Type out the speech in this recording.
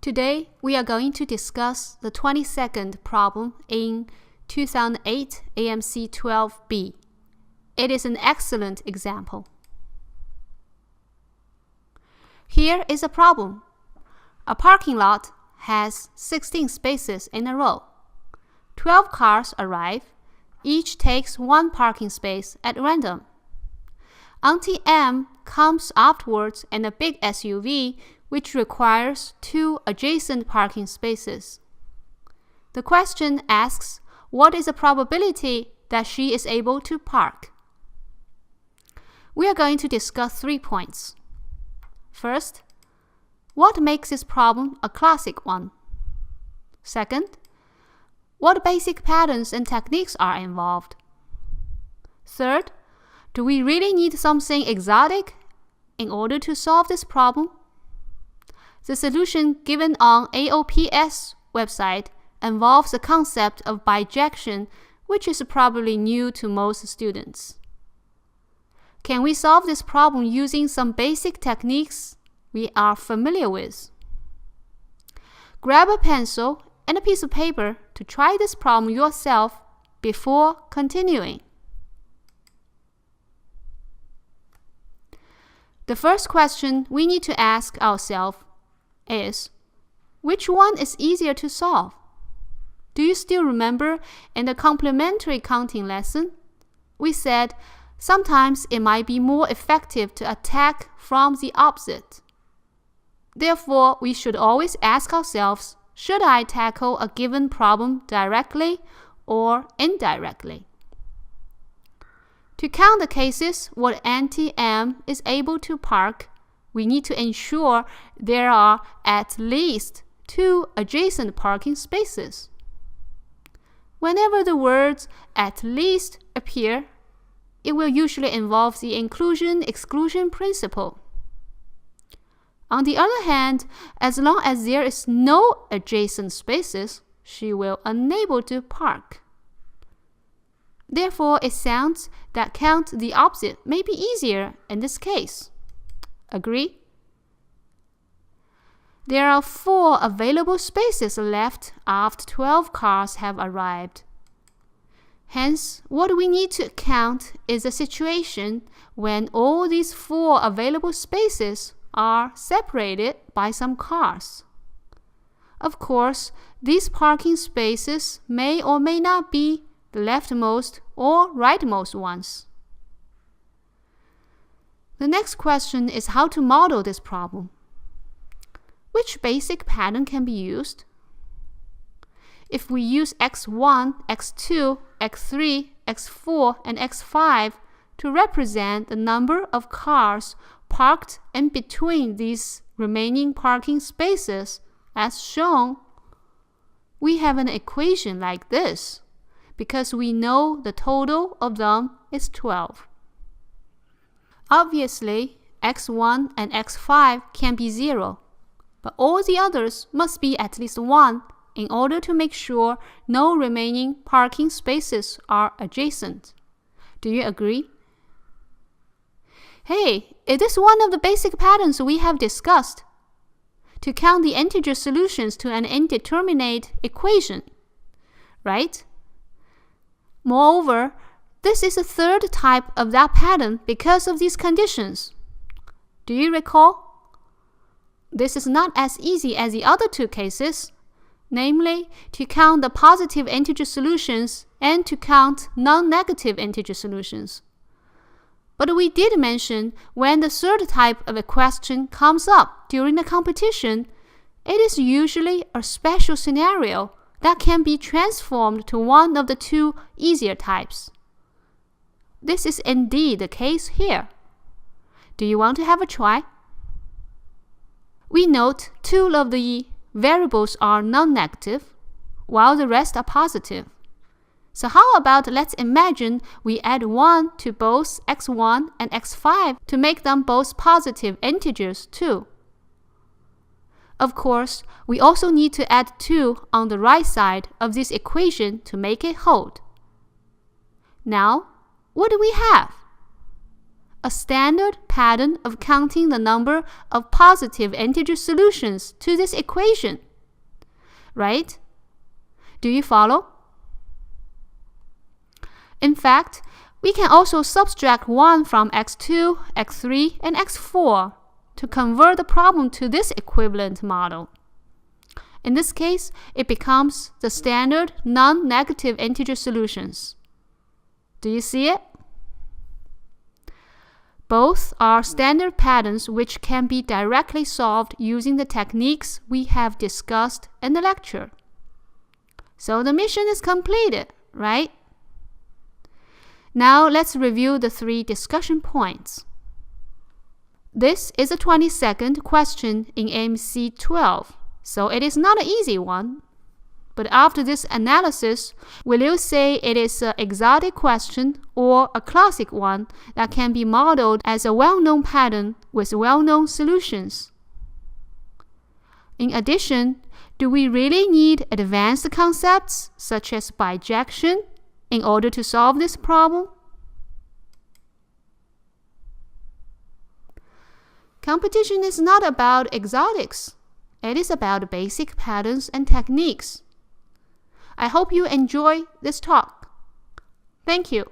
Today, we are going to discuss the 22nd problem in 2008 AMC12B. It is an excellent example. Here is a problem. A parking lot has 16 spaces in a row. 12 cars arrive. Each takes one parking space at random. Auntie M comes afterwards in a big SUV which requires 2 adjacent parking spaces. The question asks, what is the probability that she is able to park? We are going to discuss 3 points. First, what makes this problem a classic one? Second, what basic patterns and techniques are involved? Third, do we really need something exotic in order to solve this problem? The solution given on AOP's website involves the concept of bijection, which is probably new to most students. Can we solve this problem using some basic techniques we are familiar with? Grab a pencil and a piece of paper to try this problem yourself before continuing. The first question we need to ask ourselves is, which one is easier to solve? Do you still remember in the complementary counting lesson? We said sometimes it might be more effective to attack from the opposite. Therefore, we should always ask ourselves, should I tackle a given problem directly or indirectly? To count the cases where Auntie M is able to park, we need to ensure there are at least 2 adjacent parking spaces. Whenever the words "at least" appear, it will usually involve the inclusion-exclusion principle. On the other hand, as long as there is no adjacent spaces, she will be unable to park. Therefore, it sounds that count the opposite may be easier in this case. Agree? There are 4 available spaces left after 12 cars have arrived. Hence, what we need to count is a situation when all these 4 available spaces are separated by some cars. Of course, these parking spaces may or may not be the leftmost or rightmost ones. The next question is how to model this problem. Which basic pattern can be used? If we use x1, x2, x3, x4, and x5 to represent the number of cars parked in between these remaining parking spaces as shown, we have an equation like this because we know the total of them is 12. Obviously, x1 and x5 can be 0, but all the others must be at least 1 in order to make sure no remaining parking spaces are adjacent. Do you agree? Hey, it is one of the basic patterns we have discussed to count the integer solutions to an indeterminate equation, right? Moreover, this is a third type of that pattern because of these conditions. Do you recall? This is not as easy as the other 2 cases, namely to count the positive integer solutions and to count non-negative integer solutions. But we did mention when the third type of a question comes up during the competition, it is usually a special scenario that can be transformed to one of the 2 easier types. This is indeed the case here. Do you want to have a try? We note 2 of the variables are non-negative, while the rest are positive. So how about let's imagine we add 1 to both x1 and x5 to make them both positive integers too. Of course, we also need to add 2 on the right side of this equation to make it hold. Now, what do we have? a standard pattern of counting the number of positive integer solutions to this equation, right? Do you follow? In fact, we can also subtract 1 from x2, x3, and x4 to convert the problem to this equivalent model. In this case, it becomes the standard non-negative integer solutions. Do you see it? Both are standard patterns which can be directly solved using the techniques we have discussed in the lecture. So the mission is completed, right? Now let's review the 3 discussion points. This is a 22nd question in AMC12, so it is not an easy one. But after this analysis, will you say it is an exotic question or a classic one that can be modeled as a well-known pattern with well-known solutions? In addition, do we really need advanced concepts such as bijection in order to solve this problem? Competition is not about exotics. It is about basic patterns and techniques. I hope you enjoy this talk. Thank you.